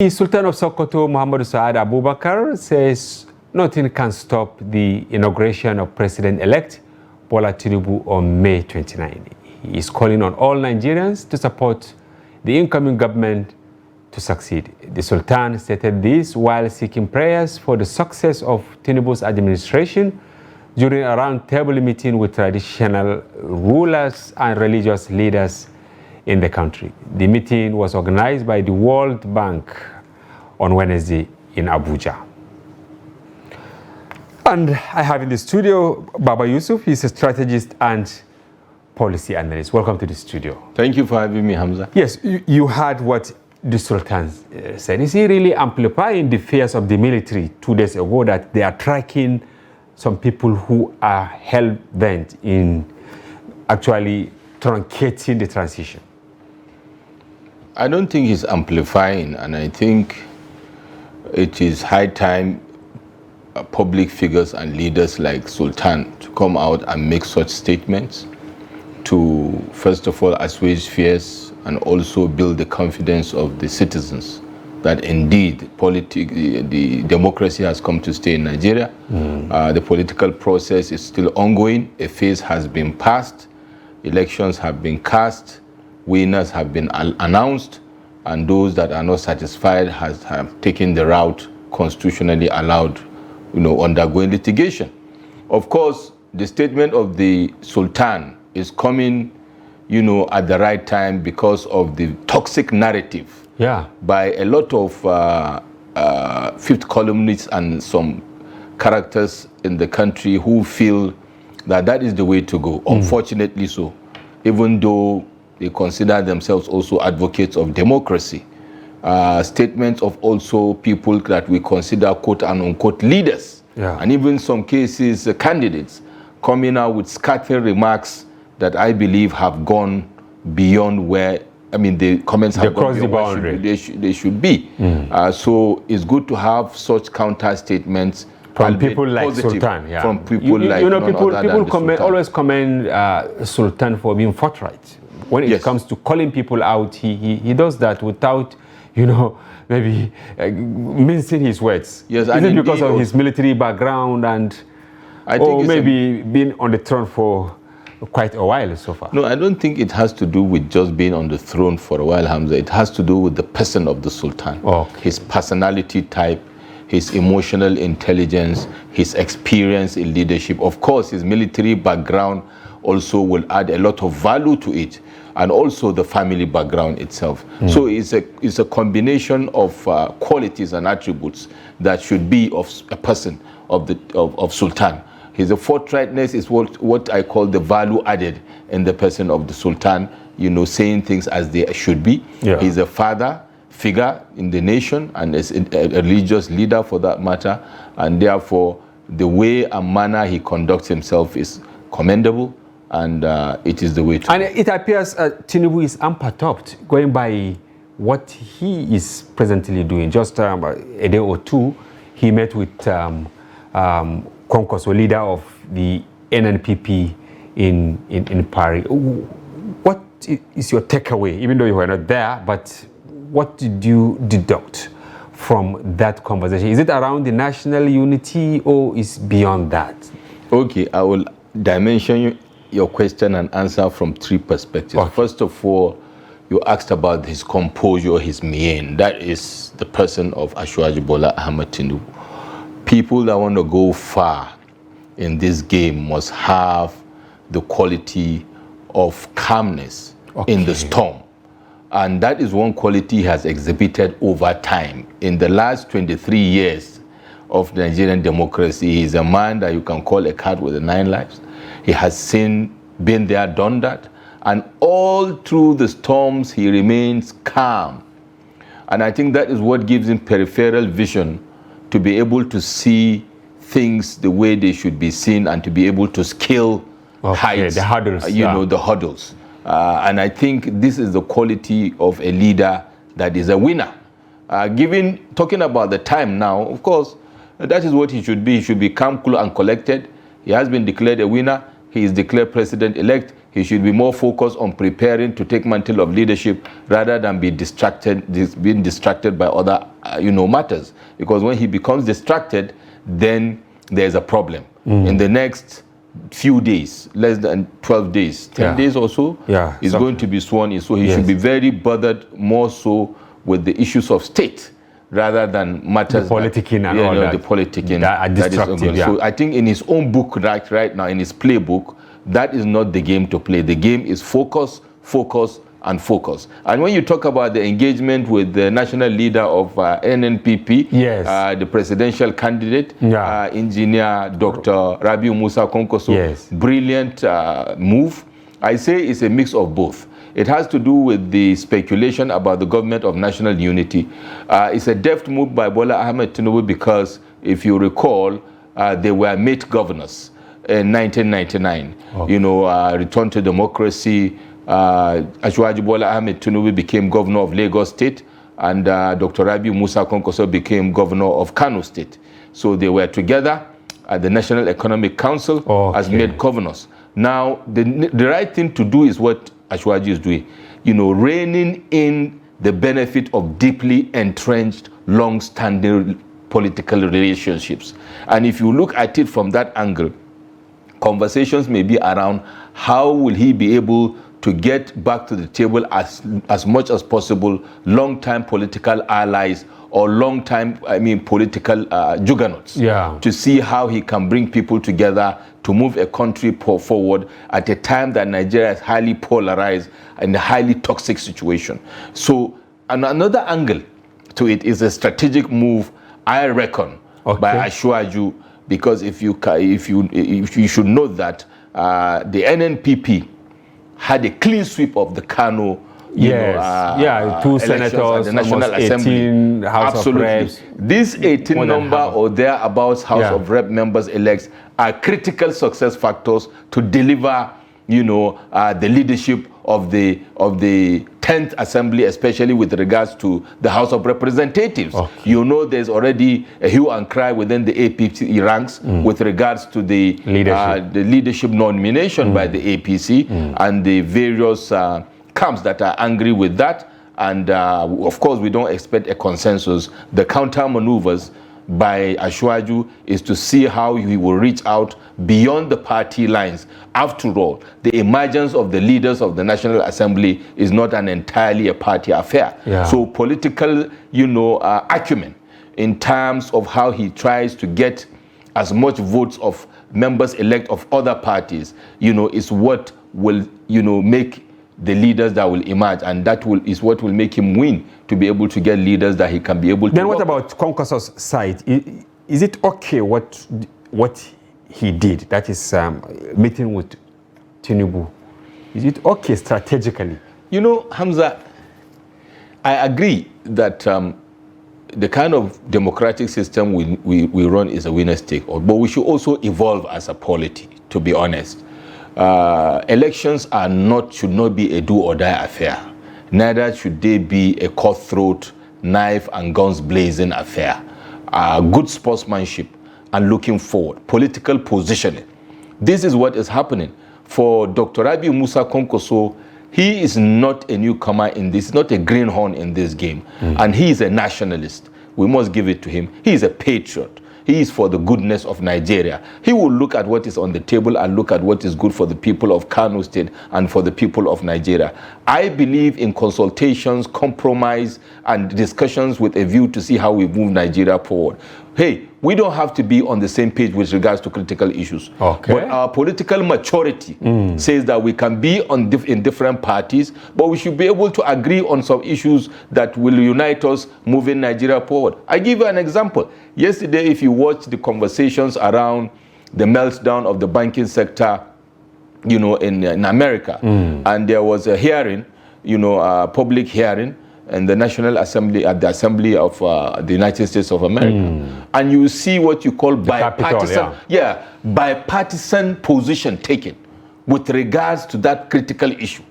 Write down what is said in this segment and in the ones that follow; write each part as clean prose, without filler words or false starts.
The Sultan of Sokoto, Muhammad Saad Abubakar, says nothing can stop the inauguration of President-elect Bola Tinubu on May 29. He is calling on all Nigerians to support the incoming government to succeed. The Sultan stated this while seeking prayers for the success of Tinubu's administration during a roundtable meeting with traditional rulers and religious leaders in the country. The meeting was organized by the World Bank on Wednesday in Abuja. And I have in the studio Baba Yusuf. He's a strategist and policy analyst. Welcome to the studio. Thank you for having me, Hamza. Yes, you heard what the Sultan said. Is he really amplifying the fears of the military 2 days ago that they are tracking some people who are hell-bent in actually truncating the transition? I don't think he's amplifying, and I think it is high time public figures and leaders like Sultan to come out and make such statements to, first of all, assuage fears and also build the confidence of the citizens that indeed the democracy has come to stay in Nigeria. The political process is still ongoing. A phase has been passed. Elections have been cast. Winners have been announced, and those that are not satisfied have taken the route constitutionally allowed, undergoing litigation. Of course, the statement of the Sultan is coming, at the right time because of the toxic narrative by a lot of fifth columnists and some characters in the country who feel that is the way to go. Unfortunately so, even though they consider themselves also advocates of democracy. Statements of also people that we consider quote and unquote leaders, and even some cases candidates, coming out with scathing remarks that I believe have gone beyond where, the comments have gone beyond the boundary they should be. So it's good to have such counter statements from people like Sultan. From people like people always commend Sultan for being forthright. When it comes to calling people out, he does that without, maybe mincing his words. Yes, is it because of his military background and maybe being on the throne for quite a while so far? No, I don't think it has to do with just being on the throne for a while, Hamza. It has to do with the person of the Sultan. His personality type, his emotional intelligence, his experience in leadership. Of course, his military background also will add a lot of value to it, and also the family background itself. So it's a combination of qualities and attributes that should be of a person of Sultan. His forthrightness is what I call the value added in the person of the Sultan, saying things as they should be. He's a father figure in the nation and is a religious leader for that matter, and therefore the way and manner he conducts himself is commendable, and it is the way to. And it appears Tinubu is unperturbed, going by what he is presently doing. Just a day or two, he met with Konkoso, leader of the NNPP in Paris. What is your takeaway, even though you were not there, but what did you deduct from that conversation? Is it around the national unity or is beyond that? Okay, I will dimension your question and answer from three perspectives. First of all, you asked about his composure, his mien. That is the person of Asiwaju Bola Ahmed Tinubu. People that want to go far in this game must have the quality of calmness in the storm. And that is one quality he has exhibited over time. In the last 23 years of Nigerian democracy, he is a man that you can call a cat with 9 lives. He has been there, done that. And all through the storms, he remains calm. And I think that is what gives him peripheral vision to be able to see things the way they should be seen and to be able to scale heights, the hurdles, the hurdles. And I think this is the quality of a leader that is a winner. Talking about the time now, of course, that is what he should be. He should be calm, cool, and collected. He has been declared a winner. he is declared president-elect, he should be more focused on preparing to take mantle of leadership rather than being distracted by other matters. Because when he becomes distracted, then there's a problem. In the next few days, less than 12 days, 10 days or so, he's going to be sworn in. So he should be very bothered more so with the issues of state rather than matters the politicking and all that. The politicking that are destructive. So I think in his own book right now, in his playbook, that is not the game to play. The game is focus, focus, and focus. And when you talk about the engagement with the national leader of NNPP, the presidential candidate, engineer Dr. Rabiu Musa Kwankwaso, brilliant move. I say it's a mix of both. It has to do with the speculation about the government of national unity. It's a deft move by Bola Ahmed Tinubu because, if you recall, they were mate governors in 1999. Return to democracy. Ashwaji Bola Ahmed Tinubu became governor of Lagos State, and Dr. Rabiu Musa Kwankwaso became governor of Kano State. So they were together at the National Economic Council as mate governors. Now, the right thing to do is what Ashwaji is doing, reining in the benefit of deeply entrenched, long-standing political relationships. And if you look at it from that angle, conversations may be around how will he be able to get back to the table as much as possible long-time political allies or long-time, political juggernauts, to see how he can bring people together to move a country forward at a time that Nigeria is highly polarized and a highly toxic situation. So, and another angle to it is a strategic move, I reckon, by Ashwaju, because if you should know that the NNPP had a clean sweep of the Kano, two senators, the National Assembly, House of Reps. This 18 number or thereabouts House of Rep members elects are critical success factors to deliver, the leadership of the 10th Assembly, especially with regards to the House of Representatives. There's already a hue and cry within the APC ranks with regards to the leadership nomination by the APC and the various camps that are angry with that. And of course, we don't expect a consensus. The counter maneuvers by Ashwaju is to see how he will reach out beyond the party lines. After all, the emergence of the leaders of the National Assembly is not entirely a party affair. So political, acumen in terms of how he tries to get as much votes of members elect of other parties, is what will, make the leaders that will emerge, and that is what will make him win, to be able to get leaders that he can be able to. Then what about Kwankwaso's side? Is it okay what he did? That is meeting with Tinubu. Is it okay strategically? Hamza, I agree that the kind of democratic system we run is a winner's take all, but we should also evolve as a polity, to be honest. Elections should not be a do or die affair. Neither should they be a cutthroat, knife and guns blazing affair. Good sportsmanship and looking forward, political positioning. This is what is happening. For Dr. Rabiu Musa Kwankwaso, he is not a newcomer in this, not a greenhorn in this game. And he is a nationalist. We must give it to him. He is a patriot. He is for the goodness of Nigeria. He will look at what is on the table and look at what is good for the people of Kano State and for the people of Nigeria. I believe in consultations, compromise, and discussions with a view to see how we move Nigeria forward. Hey, we don't have to be on the same page with regards to critical issues. But our political maturity says that we can be in different parties, but we should be able to agree on some issues that will unite us moving Nigeria forward. I give you an example. Yesterday, if you watch the conversations around the meltdown of the banking sector, in America, and there was a hearing, a public hearing, in the National Assembly, at the Assembly of the United States of America. And you see what you call bipartisan, bipartisan position taken with regards to that critical issue.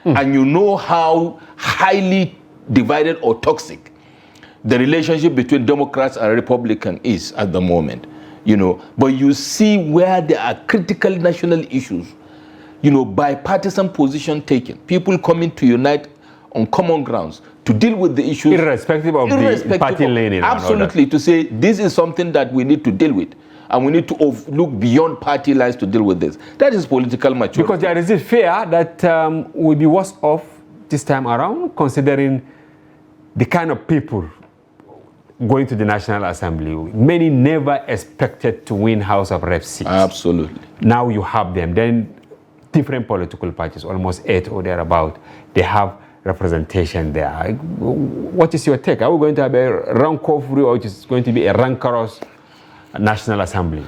And you know how highly divided or toxic the relationship between Democrats and Republicans is at the moment. But you see where there are critical national issues, bipartisan position taken, people coming to unite on common grounds to deal with the issues. Irrespective of the party leaning. Absolutely, to say this is something that we need to deal with. And we need to look beyond party lines to deal with this. That is political maturity. Because there is a fear that we'll be worse off this time around, considering the kind of people going to the National Assembly. Many never expected to win House of Reps seats. Absolutely. Now you have them. Then different political parties, almost 8 or thereabout, they have representation there. What is your take? Are we going to have a rank-free, or is it going to be a rancorous National Assembly?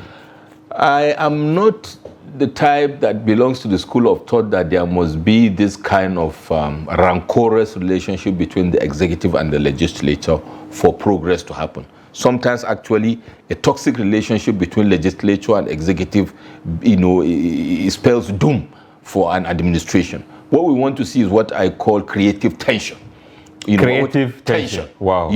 I am not the type that belongs to the school of thought that there must be this kind of rancorous relationship between the executive and the legislature for progress to happen. Sometimes actually a toxic relationship between legislature and executive, spells doom for an administration. What we want to see is what I call creative tension. Creative tension. Wow.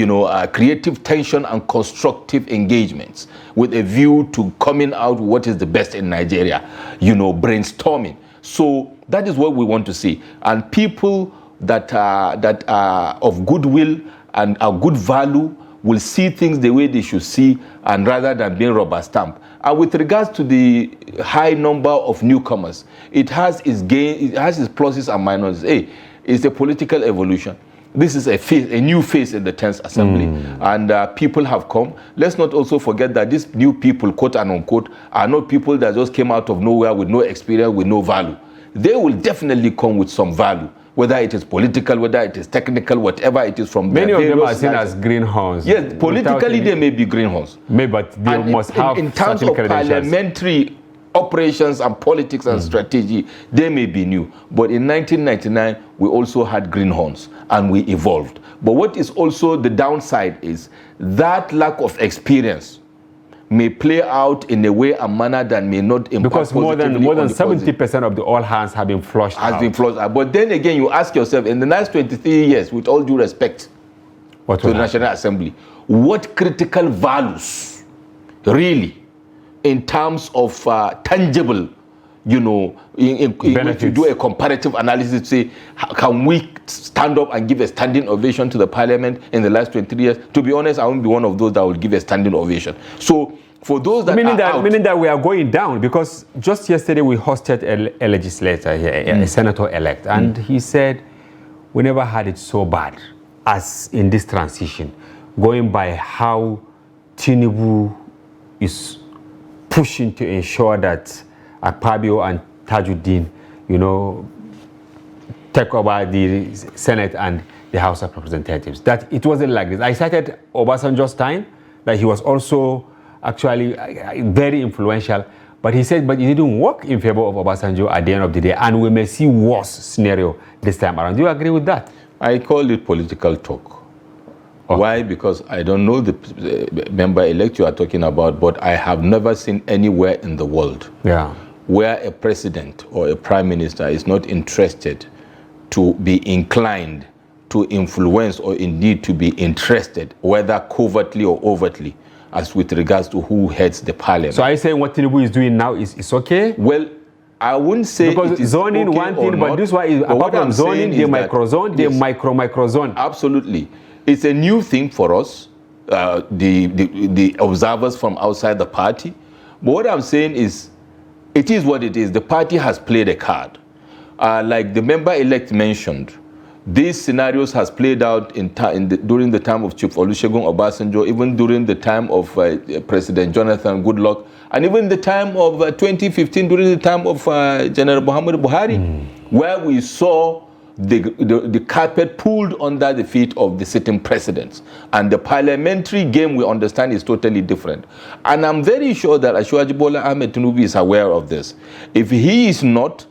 Creative tension and constructive engagements with a view to coming out with what is the best in Nigeria, brainstorming. So that is what we want to see. And people that are of goodwill and are good value will see things the way they should see, and rather than being rubber stamp. And with regards to the high number of newcomers, it has its gain, it has its pluses and minuses. Hey, it's a political evolution. This is a new phase in the 10th Assembly, and people have come. Let's not also forget that these new people, quote and unquote, are not people that just came out of nowhere with no experience, with no value. They will definitely come with some value, whether it is political, whether it is technical, whatever it is from many of them are seen as greenhorns. Yes, politically they may be greenhorns. Maybe, but they must have in terms of parliamentary operations and politics and strategy, they may be new. But in 1999, we also had greenhorns and we evolved. But what is also the downside is that lack of experience may play out in a way and manner that may not impact because more than 70% of the all hands have been flushed out. But then again, you ask yourself, in the last 23 years, with all due respect to the National Assembly, what critical values really, in terms of tangible, if you do a comparative analysis to say, can we stand up and give a standing ovation to the parliament in the last 23 years? To be honest, I won't be one of those that will give a standing ovation. So for those that meaning that we are going down, because just yesterday we hosted a legislator here, a senator-elect, and he said, we never had it so bad as in this transition, going by how Tinubu is pushing to ensure that Akpabio and Tajuddin, take over the Senate and the House of Representatives. That it wasn't like this. I cited Obasanjo's time, that he was also actually very influential, but he said, but it didn't work in favor of Obasanjo at the end of the day, and we may see worse scenario this time around. Do you agree with that? I call it political talk. Okay. Why? Because I don't know the member-elect you are talking about, but I have never seen anywhere in the world where a president or a prime minister is not interested to be inclined to influence, or indeed to be interested, whether covertly or overtly, as with regards to who heads the parliament. So are you saying what Tinubu is doing now is okay? Well, I wouldn't say because it is zoning okay one thing, but but this one is apart from zoning, the microzone, the microzone. Absolutely. It's a new thing for us, the observers from outside the party. But what I'm saying is, it is what it is. The party has played a card. Like the member-elect mentioned, these scenarios has played out during the time of Chief Olusegun Obasanjo, even during the time of President Jonathan Goodluck, and even the time of 2015, during the time of General Muhammadu Buhari, where we saw the carpet pulled under the feet of the sitting presidents. And the parliamentary game, we understand, is totally different. And I'm very sure that Asiwaju Bola Ahmed Tinubu is aware of this. If he is not,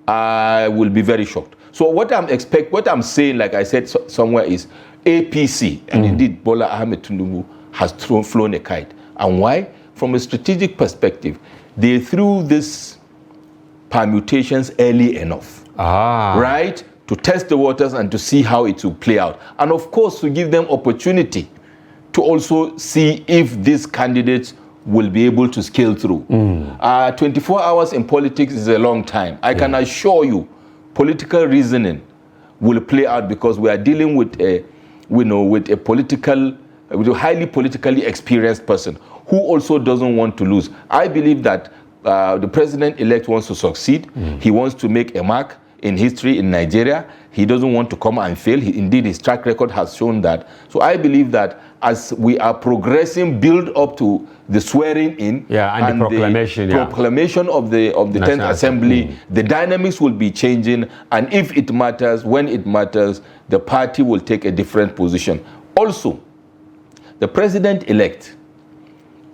I will be very shocked. So what I'm saying, like I said somewhere, is APC, and indeed Bola Ahmed Tinubu has flown a kite. And why? From a strategic perspective, they threw these permutations early enough. Right? To test the waters and to see how it will play out. And of course, to give them opportunity to also see if these candidates will be able to scale through. 24 hours in politics is a long time. I can assure you, political reasoning will play out because we are dealing with a highly politically experienced person who also doesn't want to lose. I believe that the president-elect wants to succeed. He wants to make a mark in history in Nigeria. He doesn't want to come and fail. Indeed, his track record has shown that. So I believe that as we are progressing, build up to the swearing in and the proclamation of the 10th Assembly, the dynamics will be changing. And if it matters, when it matters, the party will take a different position. Also, the president-elect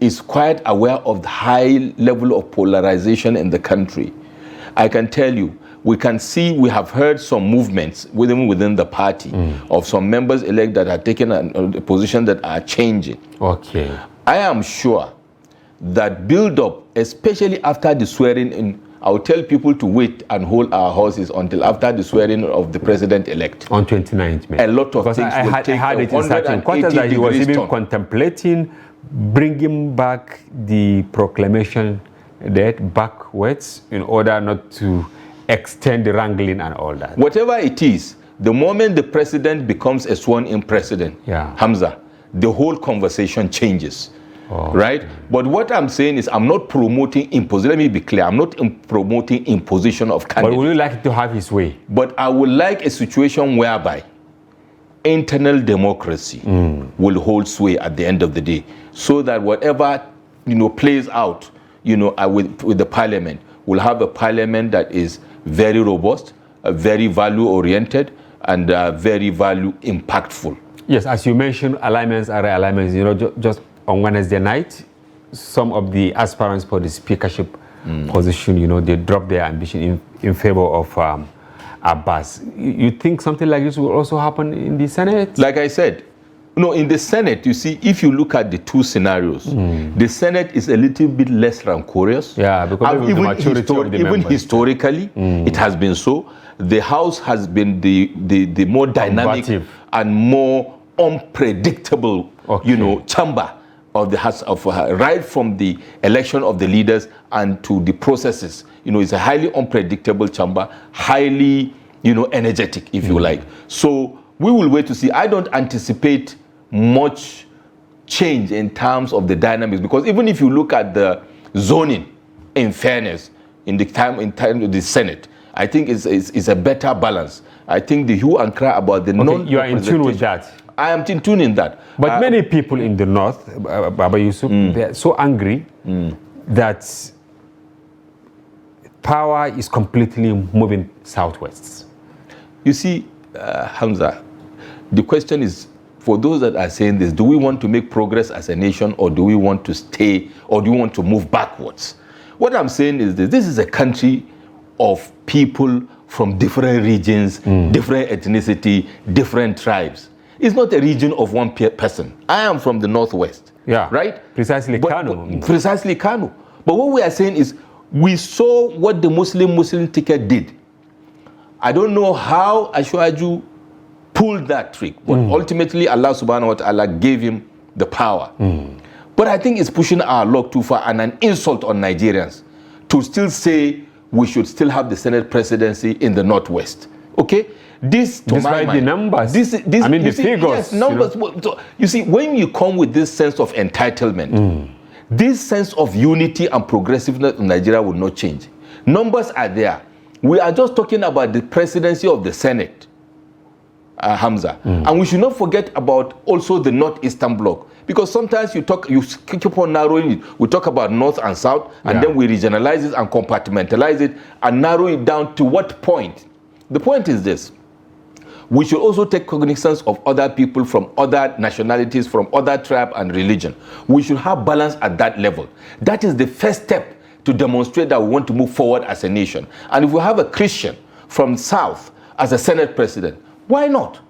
is quite aware of the high level of polarization in the country. I can tell you, we have heard some movements within the party of some members-elect that are taking a position that are changing. Okay. I am sure that build-up, especially after the swearing-in, I will tell people to wait and hold our horses until after the swearing of the president-elect. On 29th May. A lot of things will take 180 that he was even turn. contemplating bringing back the proclamation date backwards in order not to extend the wrangling and all that. Whatever it is, the moment the president becomes a sworn-in president, Hamza, the whole conversation changes. Right? But what I'm saying is I'm not promoting imposition. Let me be clear. I'm not promoting imposition of candidates. But would you like to have his way? But I would like a situation whereby internal democracy will hold sway at the end of the day, so that whatever plays out with the parliament, we'll have a parliament that is very robust, very value-oriented, and very value-impactful. Yes, as you mentioned, alignments are realignments. Just on Wednesday night, some of the aspirants for the speakership position, they dropped their ambition in favor of Abbas. You think something like this will also happen in the Senate? Like I said, in the Senate, you see, if you look at the two scenarios, the Senate is a little bit less rancorous. Yeah, because of the maturity of the members. Even historically, it has been so. The House has been the more dynamic and more unpredictable, chamber of the House, right from the election of the leaders and to the processes. It's a highly unpredictable chamber, highly, energetic, if you like. So we will wait to see. I don't anticipate much change in terms of the dynamics, because even if you look at the zoning, in fairness, in time of the Senate, I think it's a better balance. I think the hue and cry about the you are in tune with that. I am in tune in that. But many people in the north, Baba Yusuf, they're so angry that power is completely moving southwards. You see, Hamza, the question is, for those that are saying this, do we want to make progress as a nation, or do we want to stay, or do we want to move backwards? What I'm saying is this is a country of people from different regions, different ethnicity, different tribes. It's not a region of one person. I am from the northwest. Yeah. Right? Precisely Kano. Precisely Kano. But what we are saying is, we saw what the Muslim ticket did. I don't know how Ashwaju pulled that trick, but ultimately Allah subhanahu wa ta'ala gave him the power. But I think it's pushing our luck too far, and an insult on Nigerians to still say we should still have the Senate presidency in the Northwest. Okay? This, to my mind, the numbers. The figures. Yes, numbers. So, you see, when you come with this sense of entitlement, this sense of unity and progressiveness in Nigeria will not change. Numbers are there. We are just talking about the presidency of the Senate, Hamza. And we should not forget about also the Northeastern Bloc. Because sometimes you keep on narrowing it. We talk about North and South, and then we regionalize it and compartmentalize it and narrow it down to what point. The point is this. We should also take cognizance of other people from other nationalities, from other tribe and religion. We should have balance at that level. That is the first step to demonstrate that we want to move forward as a nation. And if we have a Christian from South as a Senate president, why not?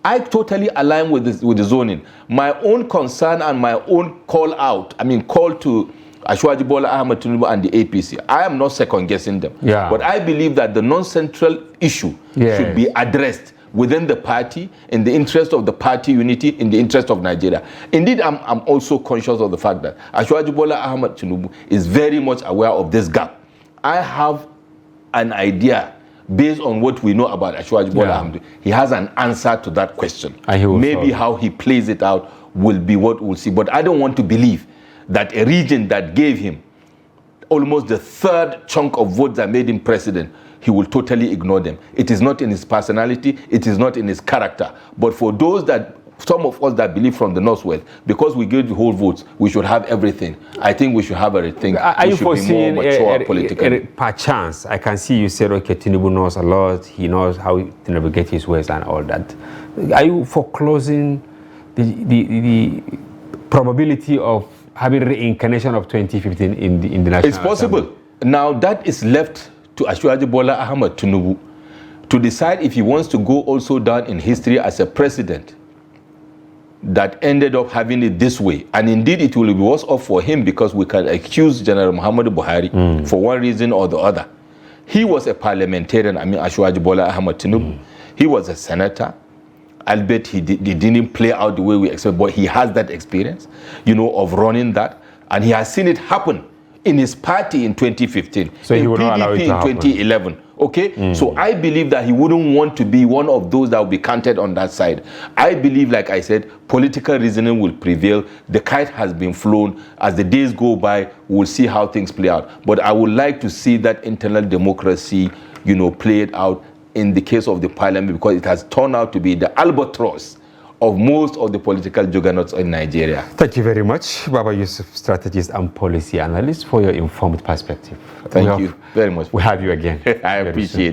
I totally align with the zoning. My own concern and my own call to Ashwaji Bola Ahmed Tinubu and the APC. I am not second guessing them. But I believe that the non-central issue should be addressed within the party, in the interest of the party unity, in the interest of Nigeria. Indeed, I'm also conscious of the fact that Asiwaju Bola Ahmed Tinubu is very much aware of this gap. I have an idea based on what we know about Asiwaju Bola Ahmed. He has an answer to that question. Maybe how he plays it out will be what we'll see. But I don't want to believe that a region that gave him almost the third chunk of votes that made him president, he will totally ignore them. It is not in his personality, it is not in his character. But for those that, some of us that believe from the Northwest, because we give the whole votes, we should have everything. I think we should have everything. Are you foreseeing politically? Per chance? I can see you said, okay, Tinubu knows a lot, he knows how to navigate his ways and all that. Are you foreclosing the probability of having reincarnation of 2015 in the National It's possible. Assembly? Now that is left to Asiwaju Bola Ahmed Tinubu to decide if he wants to go also down in history as a president that ended up having it this way. And indeed, it will be worse off for him because we can accuse General Muhammadu Buhari for one reason or the other. He was a parliamentarian, Asiwaju Bola Ahmed Tinubu. He was a senator. Albeit he didn't play out the way we expect, but he has that experience, of running that. And he has seen it happen in his party in 2015, so in he would not allow it to PDP in happen. 2011. Okay, so I believe that he wouldn't want to be one of those that will be counted on that side. I believe, like I said, political reasoning will prevail. The kite has been flown. As the days go by, we'll see how things play out. But I would like to see that internal democracy, played out in the case of the parliament, because it has turned out to be the albatross of most of the political juggernauts in Nigeria. Thank you very much, Baba Yusuf, strategist and policy analyst, for your informed perspective. Thank you very much. We'll have you again. I appreciate it.